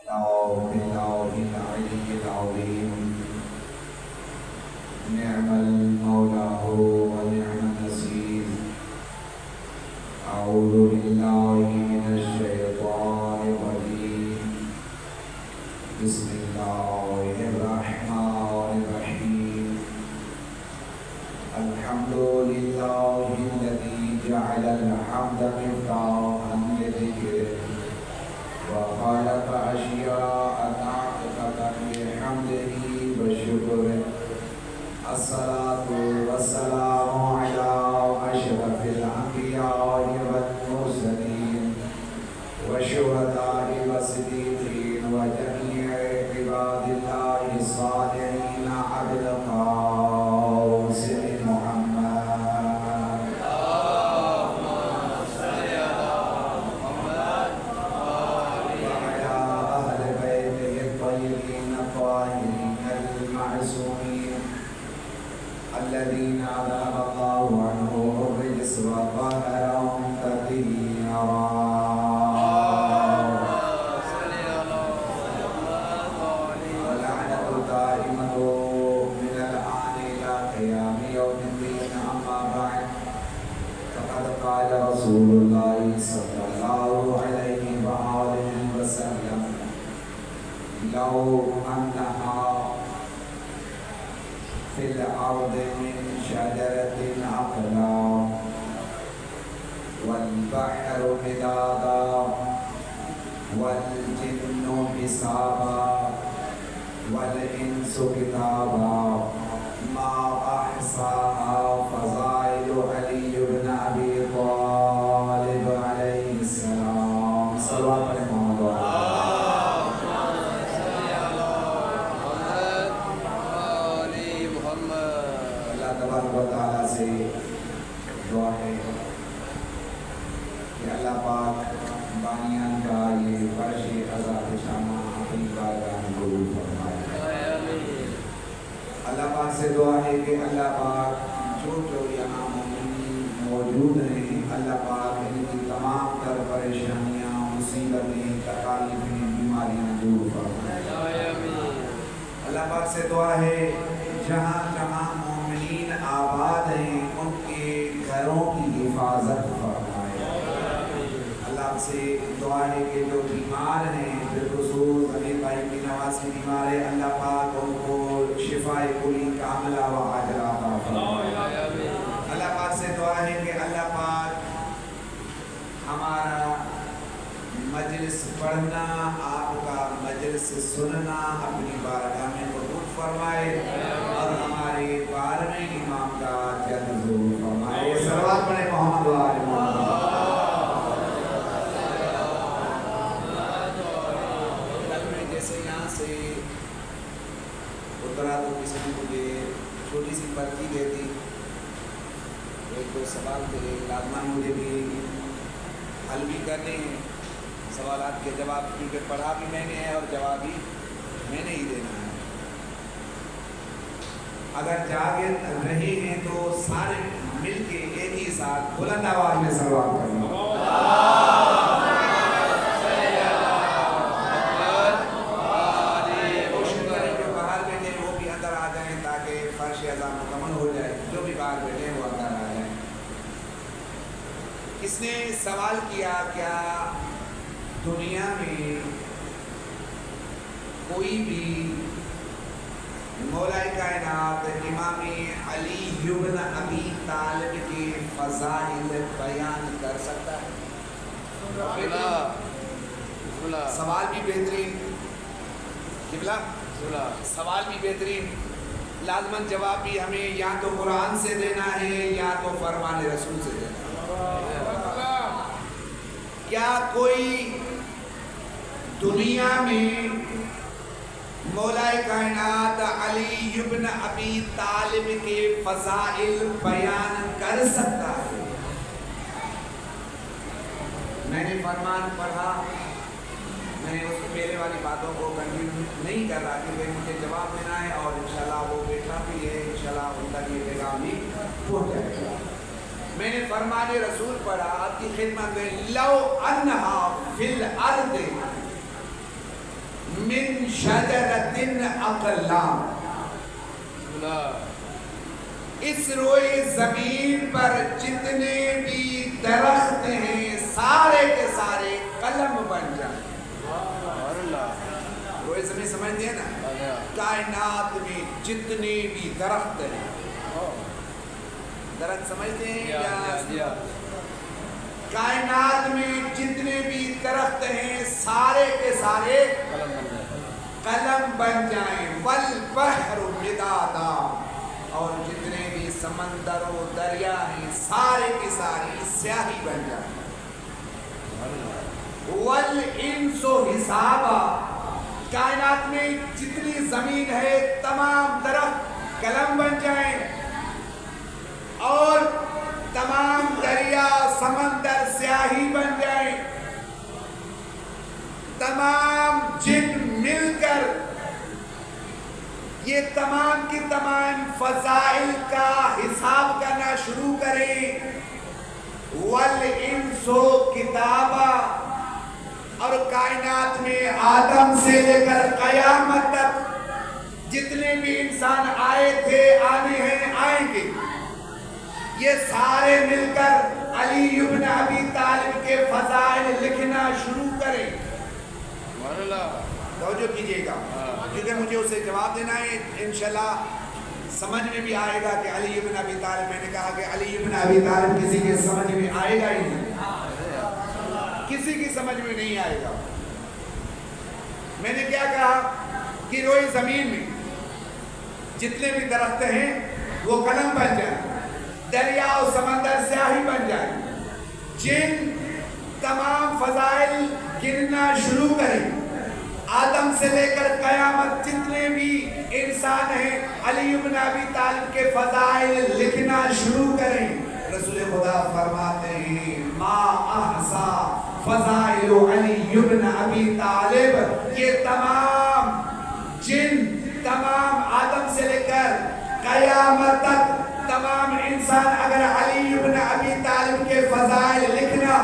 بالله العلي العظيم. نعم المولى ونعم النصير. أعوذ بالله من الشيطان الرجيم. بسم الله الرحمن الرحيم. الحمد لله الذي جعل الحمد مفتاحا لذكره وخلق أشياء ناطقة بحمده وشكره. الصلاة والسلام على أشرف الأنبياء والمرسلين والشهداء والصديقين وجميع عباد الله الصالحين عبد القاسم محمد. وعلى أهل بيته الطيبين الطاهرين المعصومين الذين أذهب الله عنهم الرجس وطهرهم تطهيرا. ولعنة دائمة من الآن إلى قيام يوم الدين. أما بعد، فقد قال رسول الله صلى الله عليه وآله وسلم: لو أنها في الأرض من شجرة أقلام والبحر مدادا والجن حسابا والإنس كتابا ما أحصاها فضائل علي بن أبي طالب عليه السلام. صلوات على محمد. اللہ تبارک و تعالیٰ سے دعا ہے کہ اللہ پاک بانیان کا یہ فرش عذاب شامہ اپنی بارگاہ میں قبول فرمائے. اللہ پاک سے دعا ہے کہ اللہ پاک جو یہاں مومنین موجود ہیں، اللہ پاک ان کی تمام تر پریشانیاں، مصیبتیں، تکالیفیں، بیماریاں دور فرمائے. اللہ پاک سے دعا ہے جہاں جہاں مومنین آباد ہیں ان کے گھروں کی حفاظت فرمائے. اللہ سے دعا ہے کہ جو بیمار ہیں، بالخصوص امیر بھائی کی نواسی بیمار ہے، اللہ پاک ان کو شفائے کلی کاملہ و عاجلہ عطا فرمائے. اللہ پاک سے دعا ہے کہ اللہ پاک ہمارا مجلس پڑھنا، آپ کا مجلس سننا اپنی بارگاہ میں قبول فرمائے اور ہمارے 12ویں امام کا جلد ظہور فرمائے. صلوات پڑھیں محمد و آل محمد. کل میں جیسے یہاں سے اترا تو کسی نے مجھے چھوٹی سی پرچی دے دی. ایک دو سوال تھے، لازمان مجھے بھی حل بھی کرنے ہیں. سوالات کے جواب کیونکہ پڑھا بھی میں نے ہے اور جواب بھی میں نے ہی دینا ہے. اگر جاگے رہے ہیں تو سارے مل کے ایک ہی ساتھ بلند آواز میں سلوات کریں. کوشش کریں جو باہر بیٹھے ہیں وہ بھی اندر آ جائیں تاکہ فرش اذان مکمل ہو جائے. جو بھی باہر بیٹھے ہیں وہ اندر آ جائیں. کس نے سوال کیا کیا دنیا میں کوئی بھی مولا کائنات امام علی بن ابی طالب کے فضائل بیان کر سکتا ہے؟ سوال بھی بہترین قبلہ، سوال بھی بہترین، لازماً جواب بھی ہمیں یا تو قرآن سے دینا ہے یا تو فرمان رسول سے دینا ہے. کیا کوئی دنیا میں مولا کائنات علی بن ابی طالب کے فضائل بیان کر سکتا ہے؟ میں نے فرمان پڑھا، میں اس پہلے والی باتوں کو کنٹینیو نہیں کر رہا کیونکہ مجھے جواب دینا ہے اور انشاءاللہ وہ بیٹھا بھی ہے، انشاءاللہ ان تک یہ پیغام بھی پہنچ جائے گا. میں نے فرمان رسول پڑھا آپ کی خدمت میں، لو انہا فی الارض من شجرۃ اقلام، اس روئے زمین پر جتنے بھی درخت ہیں سارے کے سارے قلم بن جائیں۔ روئے زمین سمجھتے ہیں نا؟ کائنات میں جتنے بھی درخت ہیں، درخت سمجھتے ہیں یا کائنات میں جتنے بھی درخت ہیں سارے کے سارے قلم بن جائیں۔ والبحر مدادا، اور جتنے بھی سمندر و دریا ہیں سارے کی ساری سیاہی بن جائیں۔ والانس حسابا، کائنات میں جتنی زمین ہے تمام درخت قلم بن جائیں، اور تمام دریا سمندر سیاہی بن جائیں، تمام جن مل کر یہ تمام کی تمام فضائل کا حساب کرنا شروع کریں۔ والانس کتابا، اور کائنات میں آدم سے لے کر قیامت تک جتنے بھی انسان آئے تھے، آنے ہیں، آئیں گے، یہ سارے مل کر علی ابن ابی طالب کے فضائل لکھنا شروع کریں۔ توجہ کیجئے گا، کیونکہ مجھے اسے جواب دینا ہے، انشاءاللہ سمجھ میں بھی آئے گا کہ علی ابن ابی طالب، میں نے کہا کہ علی ابن ابی طالب کسی کے سمجھ میں آئے گا ہی نہیں، کسی کی سمجھ میں نہیں آئے گا۔ میں نے کیا کہا کہ روئے زمین میں جتنے بھی درخت ہیں وہ قلم بن جائیں، دریا و سمندر سیاہی بن جائیں، جن تمام فضائل گننا شروع کریں، آدم سے لے کر قیامت جتنے بھی انسان ہیں علی ابن ابی طالب کے فضائل لکھنا شروع کریں۔ رسول خدا فرماتے ہیں ما احصا فضائل علی ابن ابی طالب، یہ تمام جن، تمام آدم سے لے کر قیامت تک تمام انسان اگر علی ابن ابی طالب کے فضائل لکھنا،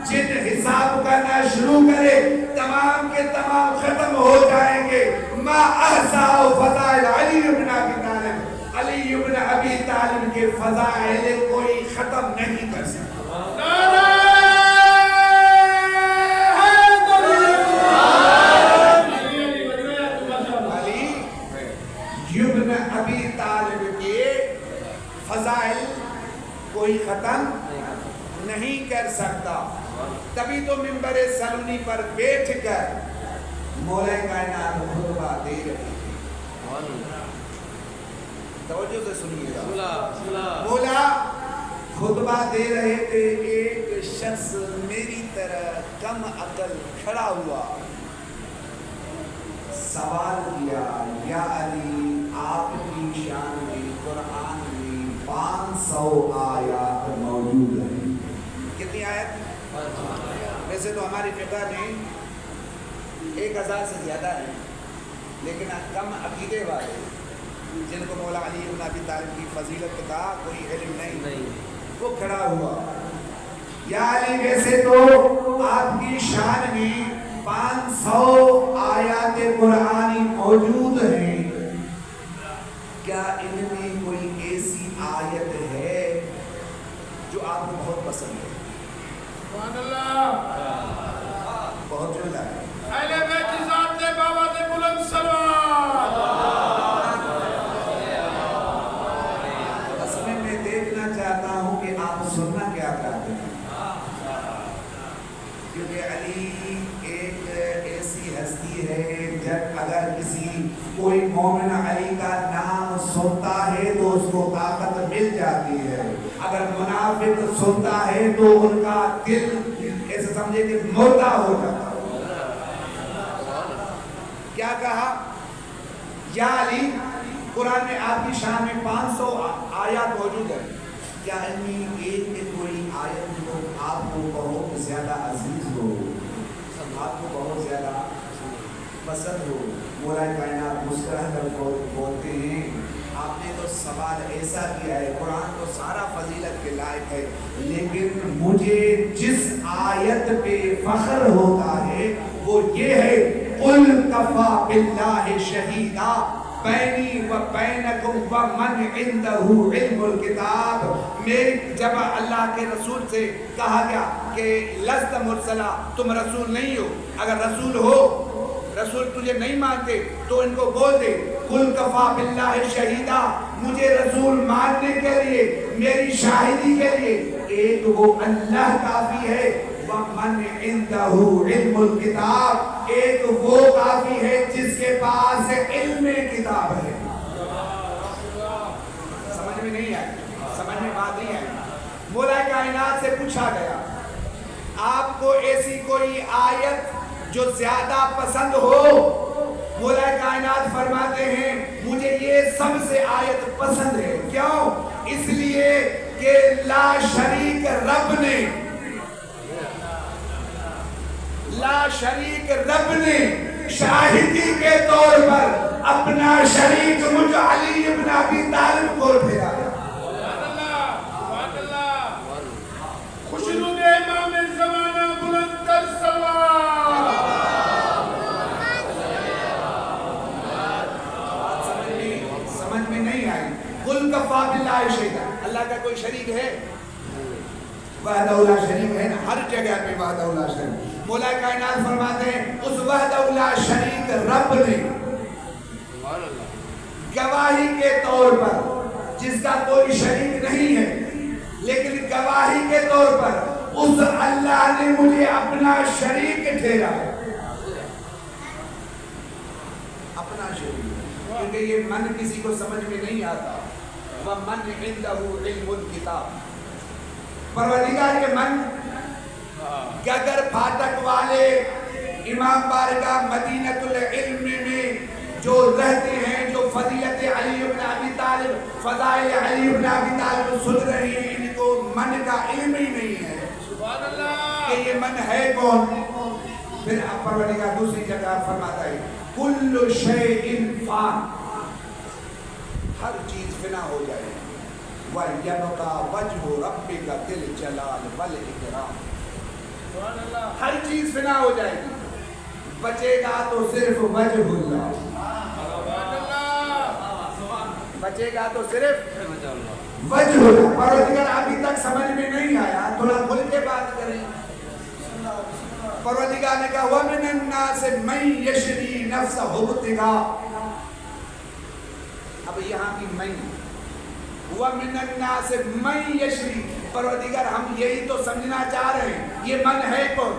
جن حساب کرنا شروع کرے، تمام کے تمام ختم ہو جائیں گے۔ ما احصا فضائل علی ابن ابی طالب، علی ابن ابی طالب کے فضائل کوئی ختم نہیں کر سکتا۔ علی ابن ابی طالب کے فضائل کوئی ختم نہیں کر سکتا۔ تبھی تو منبر سلونی پر بیٹھ کر مولا کائنات خطبہ دے رہے تھے۔ توجہ سے سنیے گا، مولا خطبہ دے رہے تھے، ایک شخص میری طرح کم عقل کھڑا ہوا، سوال کیا، یا علی آپ کی شان میں قرآن میں 500 آیات موجود ہیں۔ کتنی آیت؟ ویسے تو ہماری فقہ میں 1000 سے زیادہ ہے، لیکن کم عقیدے والے جن کو مولا علی ابن ابی طالب کی فضیلت کا کوئی علم نہیں، وہ کھڑا ہوا، یا علی ویسے تو آپ کی شان میں 500 آیات قرآنی موجود ہیں، کیا ان میں کوئی ایسی آیت ہے جو آپ کو بہت پسند ہے؟ سبحان اللہ، بہت جملہ ہے۔ اہل بیت کی ذات نے بابا سے بلند سلوات۔ اصل میں دیکھنا چاہتا ہوں کہ آپ سننا کیا چاہتے ہیں، کیونکہ علی ایک ایسی ہستی ہے جب اگر کسی کوئی مومن علی کا نام سنتا ہے تو اس کو طاقت مل جاتی ہے، اگر منافق سنتا ہے تو ان کا دل ایسے سمجھے کہ مردہ ہو جاتا ہے۔ کیا کہا؟ یا علی قرآن میں آپ کی شان میں 500 آیات موجود ہیں، کیا ان میں ایک کوئی آیت جو آپ کو بہت زیادہ عزیز ہو، آپ کو بہت زیادہ پسند ہو؟ مولا کائنات مسکرا کر بولتے ہیں آپ نے تو سوال ایسا کیا ہے، قرآن تو سارا فضیلت کے لائق ہے، لیکن مجھے جس آیت پہ فخر ہوتا ہے وہ یہ ہے قُلْ کفا باللہ شہیدا بینی و بینکم ومن عندہ علم الکتاب. جب اللہ کے رسول سے کہا گیا کہ لست مرسلہ، تم رسول نہیں ہو، اگر رسول ہو، رسول تجھے نہیں مانتے تو ان کو بول دے قل کفا باللہ شہیدا، مجھے رسول ماننے کے لیے، میری شاہدی کے لیے ایک وہ اللہ کافی ہے، ومن عندہ علم الکتاب، ایک وہ کافی ہے جس کے پاس علم کتاب ہے. سمجھ میں نہیں آئی؟ سمجھ میں بات نہیں آئی؟ مولا کائنات سے پوچھا گیا آپ کو ایسی کوئی آیت جو زیادہ پسند ہو؟ مولا کائنات فرماتے ہیں مجھے یہ سب سے آیت پسند ہے. کیوں؟ اس لیے کہ لا شریک رب نے شاہدی کے طور پر اپنا شریک مجھ علی ابن ابی طالب کو بھیجا. خوشنود امام زمانہ بلند تر سلام. سمجھ میں نہیں آئی؟ قل کفا باللہ شہیدا، اللہ کا کوئی شریک ہے؟ وحدہ لا شریک ہے نا، ہر جگہ پہ وحدہ لا شریک. مولا کائنات فرماتے ہیں اس وحدہ لا شریک رب نے گواہی کے طور پر، جس کا کوئی شریک نہیں ہے لیکن گواہی کے طور پر اس اللہ نے مجھے اپنا شریک ٹھہرا، اپنا شریک. کیونکہ یہ من کسی کو سمجھ میں نہیں آتا. وَمَنْ عِنْدَهُ عِلْمُ الْكِتَابِ، پروردگار کے من گگر پھاٹک والے امام بارگاہ مدینۃ العلم میں جو رہتے ہیں، جو فضیلت علی ابن ابی طالب، فضائل علی ابن ابی طالب سن رہی ہیں، ان کو من کا علم ہی نہیں ہے سبحان اللہ کہ یہ من ہے کون. پھر پروردگار دوسری جگہ فرماتا ہے کل شیء فان، ہر چیز فنا ہو جائے گی. وَيَبْقَى وَجْهُ رَبِّكَ ذِي الْجَلَالِ وَالْإِكْرَامِ، ہر چیز فنا ہو جائے گی، بچے گا تو صرف وجہ اللہ، بچے گا تو صرف وجہ اللہ. پروردگار ابھی تک سمجھ میں نہیں آیا، تھوڑا کھل کے بات کریں. پروردگار نے کہا وَمِنَ النَّاسِ مَن يَشْرِي نَفْسَهُ ابْتِغَاءَ، اب یہاں کی میں وَمِنَ النَّاسِ مَن يَشْرِي، پروردگار ہم یہی تو سمجھنا چاہ رہے ہیں یہ من ہے کون.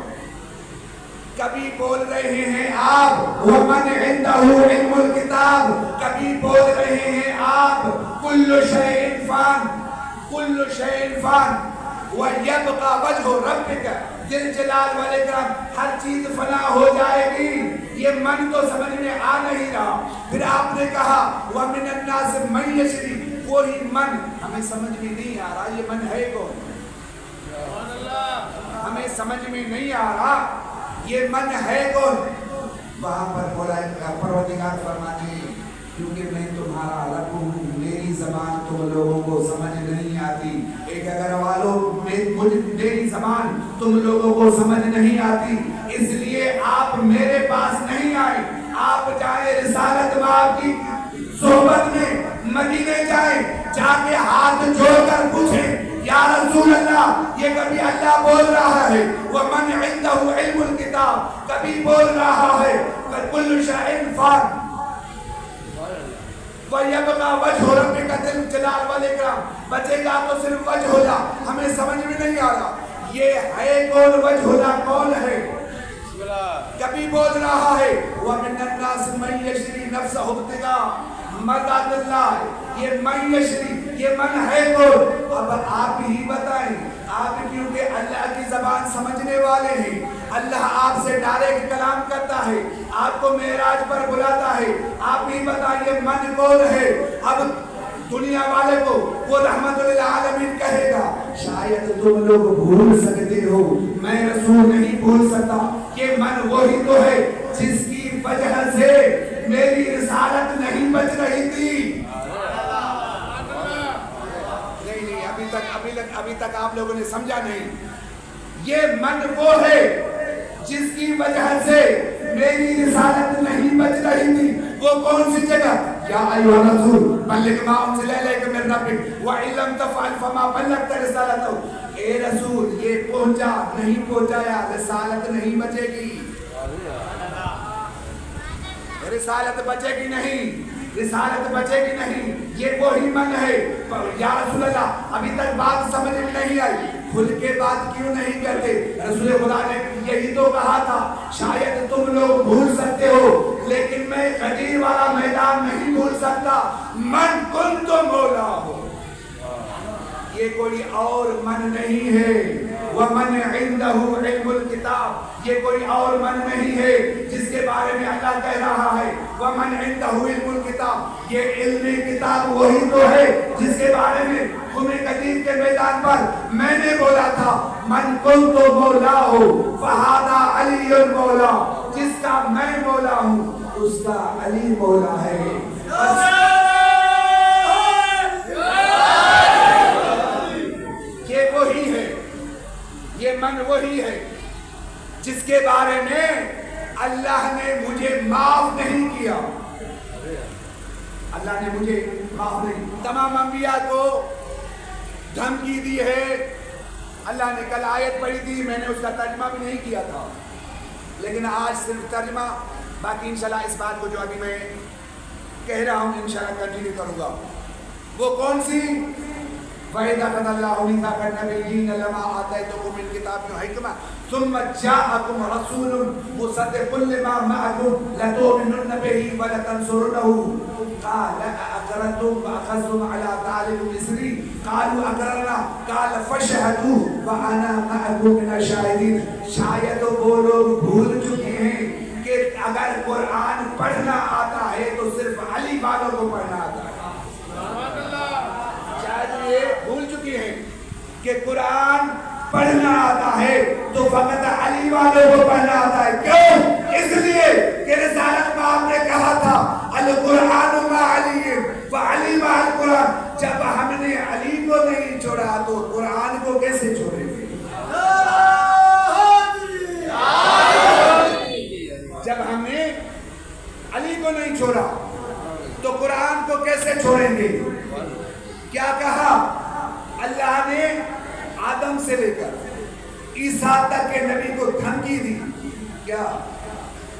کبھی بول رہے ہیں آپ وَمَنْ عِنْدَهُ عِلْمُ الْكِتَابِ، کبھی بول رہے ہیں آپ كُلُّ شَيْءٍ فَانٍ، كُلُّ شَيْءٍ فَانٍ وَيَبْقَى وَجْهُ رَبِّكَ ذِي الْجَلَالِ وَالْإِكْرَامِ، ہر چیز فنا ہو جائے گی. یہ من تو سمجھ میں آ نہیں رہا. پھر آپ نے کہا وَمِنَ النَّاسِ مَن يَشْرِي، وہی من ہمیں سمجھ میں نہیں آ رہا یہ من ہے کون. ہمیں سمجھ میں نہیں آ رہا یہ من ہے کون. وہاں پر بولا پروردگار فرماتے ہیں کیونکہ میں تمہارا رب ہوں، میری زبان تم لوگوں کو سمجھ نہیں آتی. ایک اگر والوں میری زبان تم لوگوں کو سمجھ نہیں آتی، اس لیے آپ میرے پاس نہیں آئے. آپ جائیں رسالت مآب کی صحبت میں مدینے جائیں، جا کے ہاتھ جوڑ کر پوچھیں یا رسول اللہ یہ کبھی اللہ بول رہا ہے وَمَنْ عِنْدَهُ عِلْمُ الْكِتَابِ، کبھی بول رہا ہے كُلُّ شَيْءٍ فَانٍ وَيَبْقَى وَجْهُ رَبِّكَ ذِي الْجَلَالِ وَالْإِكْرَامِ، بچے گا تو صرف وجہ اللہ. ہمیں سمجھ میں نہیں آ رہا یہ ہے کون، وجہ اللہ کون ہے. کبھی بول رہا ہے وَمِنَ النَّاسِ مَن يَشْرِي نَفْسَهُ ابْتِغَاءَ مرضات اللہ، یہ من یشری، یہ من ہے کون. اب آپ ہی بتائیں، آپ کیونکہ اللہ کی زبان سمجھنے والے ہیں، اللہ آپ سے ڈائریکٹ کلام کرتا ہے، آپ کو معراج پر بلاتا ہے، آپ ہی بتائیے من کون ہے. اب دنیا والے کو وہ رحمت للعالمین کہے گا شاید تم لوگ بھول سکتے ہو، میں رسول نہیں بھول سکتا. یہ من وہی تو ہے جس کی وجہ سے میری رسالت نہیں بچ رہی تھی. نہیں ابھی تک آپ لوگوں نے سمجھا نہیں. یہ من وہ ہے جس کی وجہ سے میری رسالت نہیں وہ کون سی جگہ؟ یا ایھا الرسول بلغ ما انزل الیک من ربک وان لم تفعل فما بلغت رسالتہ۔ اے رسول یہ پہنچا نہیں پہنچایا، رسالت نہیں بچے گی، رسالت بچے گی نہیں، رسالت بچے گی نہیں۔ یہ وہی من ہے۔ یا رسول اللہ ابھی تک بات سمجھ میں نہیں آئی، کھل کے بات کیوں نہیں کرتے؟ رسول خدا نے یہی تو کہا تھا شاید تم لوگ بھول سکتے ہو لیکن میں غدیر والا میدان نہیں بھول سکتا۔ من کنت مولا ہو، یہ کوئی اور من نہیں ہے۔ وَمَنْ عِنْدَهُ عِلْمُ الْكِتَابِ، یہ کوئی اور من نہیں ہے جس کے بارے میں اللہ کہہ رہا ہے وَمَنْ عِنْدَهُ عِلْمُ الْكِتَابِ، یہ علم کتاب وہی تو ہے جس کے بارے میں خون قدیر کے میدان پر میں نے بولا تھا من کنت مولا ہو فہذا علی المولا، جس کا میں مولا ہوں اس کا علی مولا ہے۔ یہ وہی ہے، یہ من وہی ہے جس کے بارے میں اللہ نے مجھے معاف نہیں کیا، اللہ نے مجھے معاف نہیں۔ تمام انبیاء کو دھمکی دی ہے، اللہ نے کل آیت پڑھی تھی، میں نے اس کا ترجمہ بھی نہیں کیا تھا لیکن آج صرف ترجمہ، باقی انشاءاللہ اس بات کو جو ابھی میں کہہ رہا ہوں انشاءاللہ کنٹینیو کروں گا۔ وہ کون سی؟ وَإِذَا أَخَذَ اللَّهُ مِيثَاقَ النَّبِيِّينَ لَمَا آتَيْتُكُم مِّن كِتَابٍ وَحِكْمَةٍ ثُمَّ جَاءَكُمْ رَسُولٌ مُصَدِّقٌ لِّمَا مَعَكُمْ لَتُؤْمِنُنَّ بِهِ وَلَتَنصُرُنَّهُ قَالَ أَأَقْرَرْتُمْ وَأَخَذْتُمْ عَلَىٰ ذَٰلِكُمْ إِصْرِي قَالُوا أَقْرَرْنَا قَالَ فَاشْهَدُوا وَأَنَا مَعَكُم مِّنَ الشَّاهِدِينَ۔ شاید وہ لوگ بھول چکے ہیں کہ اگر قرآن پڑھنا آتا ہے تو صرف علی والوں کو پڑھنا آتا ہے۔ یہ بھول چکی ہیں کہ قرآن پڑھنا آتا ہے تو فقط علی والوں کو پڑھنا آتا ہے۔ کیوں؟ اس لیے کہ رسالت میں آپ نے کہا تھا القرآن مع علی وعلی مع القرآن۔ جب ہم نے علی کو نہیں چھوڑا تو قرآن کو کیسے چھوڑیں گے؟ جب ہم نے علی کو نہیں چھوڑا تو قرآن کو کیسے چھوڑیں گے؟ کیا کہا اللہ نے؟ آدم سے لے کر عیسیٰ تک کے نبی کو دھمکی دی، کیا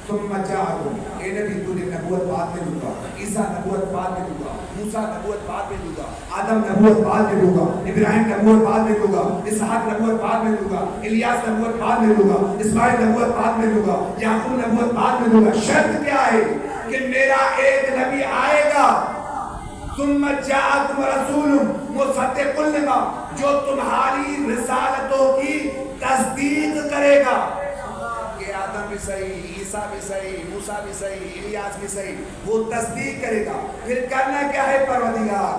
تم مجاہدو، اے نبی تو نے نبوت بعد میں لوں گا، عیسیٰ نبوت بعد میں لوں گا، موسیٰ نبوت بعد میں لوں گا، آدم نبوت بعد میں لوں گا، ابراہیم نبوت بعد میں لوں گا، اسحاق نبوت بعد میں لوں گا، الیاس نبوت بعد میں لوں گا، اسماعیل نبوت بعد میں لوں گا، یعقوب نبوت بعد میں لوں گا۔ شرط کیا ہے؟ کہ میرا ایک نبی آئے گا ثم جاءکم رسول مصدق لما، جو تمہاری رسالتوں کی تصدیق کرے گا کہ آدم بھی صحیح، عیسیٰ بھی صحیح، موسیٰ بھی صحیح، الیاس بھی صحیح، وہ تصدیق کرے گا۔ پھر کرنا کیا ہے پروردگار؟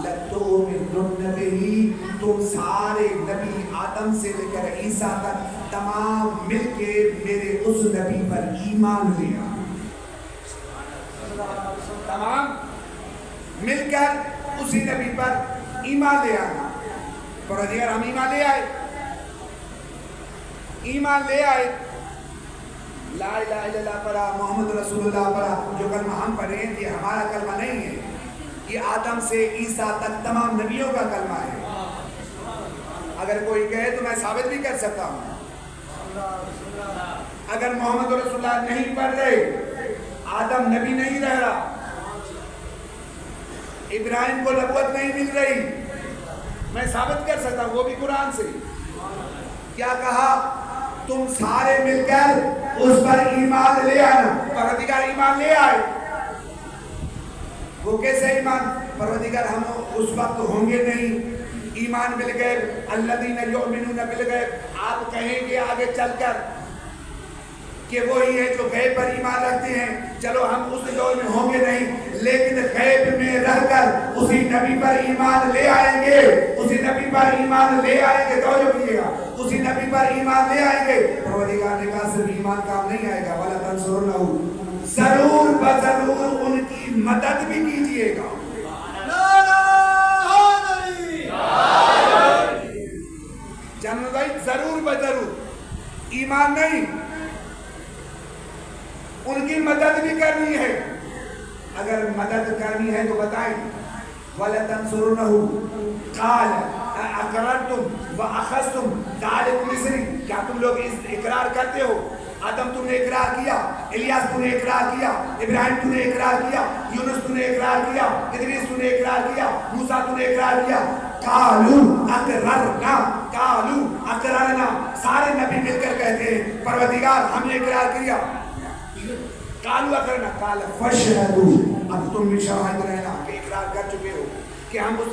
لَتُؤْمِنُنَّ بِهِ، تم سارے نبی آدم سے لے کر عیسیٰ تک تمام مل کے میرے اس نبی پر ایمان لیا، تمام مل کر اسی نبی پر ایمان لے آنا۔ پروردگار ہم ایمان لے آئے، ایمان لے آئے، لا الہ الا اللہ پڑھا، محمد رسول اللہ پڑھا۔ جو کلمہ ہم پڑھیں یہ ہمارا کلمہ نہیں ہے، یہ آدم سے عیسیٰ تک تمام نبیوں کا کلمہ ہے۔ اگر کوئی کہے تو میں ثابت بھی کر سکتا ہوں، اگر محمد رسول اللہ نہیں پڑھ رہے، آدم نبی نہیں رہ رہا، ابراہیم کو نبوت نہیں مل رہی، میں ثابت کر سکتا ہوں وہ بھی قرآن سے۔ کیا کہا؟ تم سارے مل کر اس پر ایمان لے آنا۔ پروردگار ایمان لے آئے، وہ کیسے ایمان؟ پروردگار ہم اس وقت ہوں گے نہیں، ایمان بالغیب، الذین یؤمنون بالغیب، آپ کہیں گے آگے چل کر کہ وہی ہے جو غیب پر ایمان رکھتے ہیں، چلو ہم اس دور میں ہوں گے نہیں، لیکن غیب میں رہ کر اسی نبی پر ایمان لے آئیں گے، اسی نبی پر ایمان لے آئیں گے۔ توجہ کیجیے گا، اسی نبی پر ایمان لے آئیں گے۔ پروردگار نے کہا صرف ایمان کام نہیں آئے گا، وَلَا تَنْصُرُنَّهُ، ضرور بضرور ان کی مدد بھی کیجیے گا۔ جنرل بھائی ضرور بضرور، ایمان نہیں، ان کی مدد بھی کرنی ہے۔ اگر مدد کرنی ہے تو بتائیں وَلَتَنْصُرُنَّهُ قَالَ أَقْرَرْتُمْ وَأَخَذْتُمْ ذَلِكُمْ مِصْرِي کیا تم لوگ اقرار کرتے ہو؟ آدم تم نے اقرار کیا، الیاس تم نے اقرار کیا، ابراہیم تم نے اقرار کیا، یونس تم نے اقرار کیا، ادریس تم نے اقرار کیا، موسیٰ تم نے اقرار کیا. قَالُوا أَقْرَرْنَا قَالُوا أَقْرَرْنَا سارے نبی مل کر کہتے ہیں پروردگار ہم نے اقرار کیا. قَالُوا أَقْرَرْنَا قَالَ فَاشْهَدُوا اب تم بھی شاہد رہنا کہ اقرار کر چکے ہو کہ ہم اس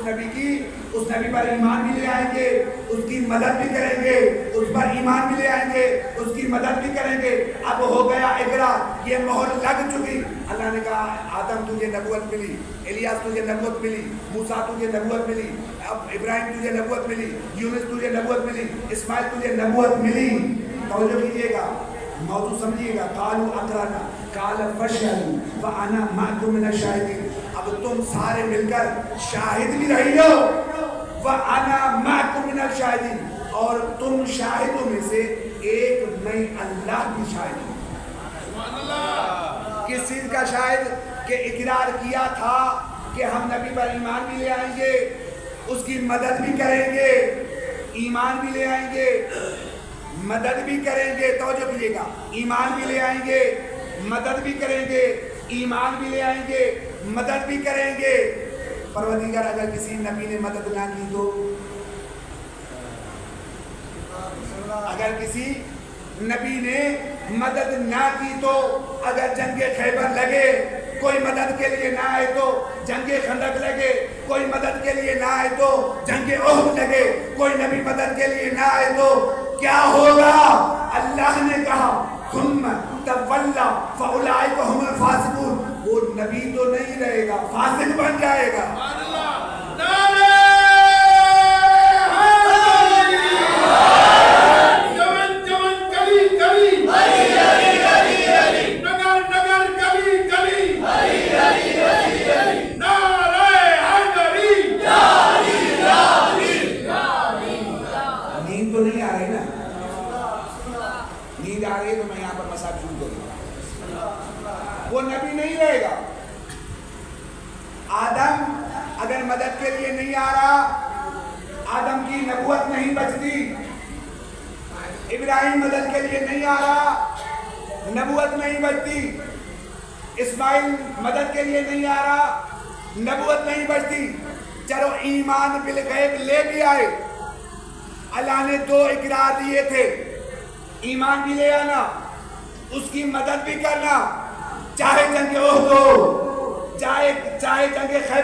نبی پر ایمان بھی لے آئیں گے، اس کی مدد بھی کریں گے، اس پر ایمان بھی لے آئیں گے، اس کی مدد بھی کریں گے. اب ہو گیا اقرار، یہ مہر لگ چکی. اللہ نے کہا آدم تجھے نبوت ملی، الیاس تجھے نبوت ملی، موسیٰ تجھے نبوت ملی، اب ابراہیم تجھے نبوت ملی، یونس تجھے نبوت ملی، اسماعیل تجھے نبوت ملی. توجہ کیجئے گا، موضوع سمجھیے گا. قالوا اقررنا قال فاشهدوا وانا معكم من الشاهدين اب تم سارے مل کر شاہد بھی رہی ہو. وانا معكم من الشاهدين اور تم شاہدوں میں سے ایک میں اللہ بھی شاہد ہوں. سبحان اللہ. کس چیز کا شاہد؟ کہ اقرار کیا تھا کہ ہم نبی پر ایمان بھی لے آئیں گے، اس کی مدد بھی کریں گے، ایمان بھی لے آئیں گے، مدد بھی کریں گے. توجہ کیجیے گا، ایمان بھی لے آئیں گے، مدد بھی کریں گے، ایمان بھی لے آئیں گے، مدد بھی کریں گے. پروردگار اگر کسی نبی نے مدد نہ کی تو، اگر کسی نبی نے مدد نہ کی تو، اگر جنگ خیبر لگے کوئی مدد کے لیے نہ آئے تو، جنگ خندق لگے کوئی مدد کے لیے نہ آئے تو، جنگ احد لگے کوئی نبی مدد کے لیے نہ آئے تو کیا ہوگا؟ اللہ نے کہا ثم تولا فاولئک هم الفاسقون وہ نبی تو نہیں رہے گا، فاسق بن جائے گا. سبحان اللہ. نعرہ جوان جوان کلی کلی علی علی علی علی نگر نگر کلی کلی علی علی علی علی نعرہ حیدری یا علی یا علی یا علی. نیند تو نہیں آ رہی نا؟ نیند آ رہی ہے تو میں یہاں پر مساج شروع کروں گا. وہ نبی نہیں رہے گا. آدم اگر مدد کے لیے نہیں آ رہا، آدم کی نبوت نہیں بچتی. ابراہیم مدد کے لیے نہیں آ رہا، نبوت نہیں بچتی. اسماعیل مدد کے لیے نہیں آ رہا، نبوت نہیں بچتی. چلو ایمان بالغیب لے بھی آئے. اللہ نے 2 اقرار دیے تھے، ایمان بھی لے آنا، اس کی مدد بھی کرنا، چاہے جنگ احد ہو، چاہے جنگ خیبر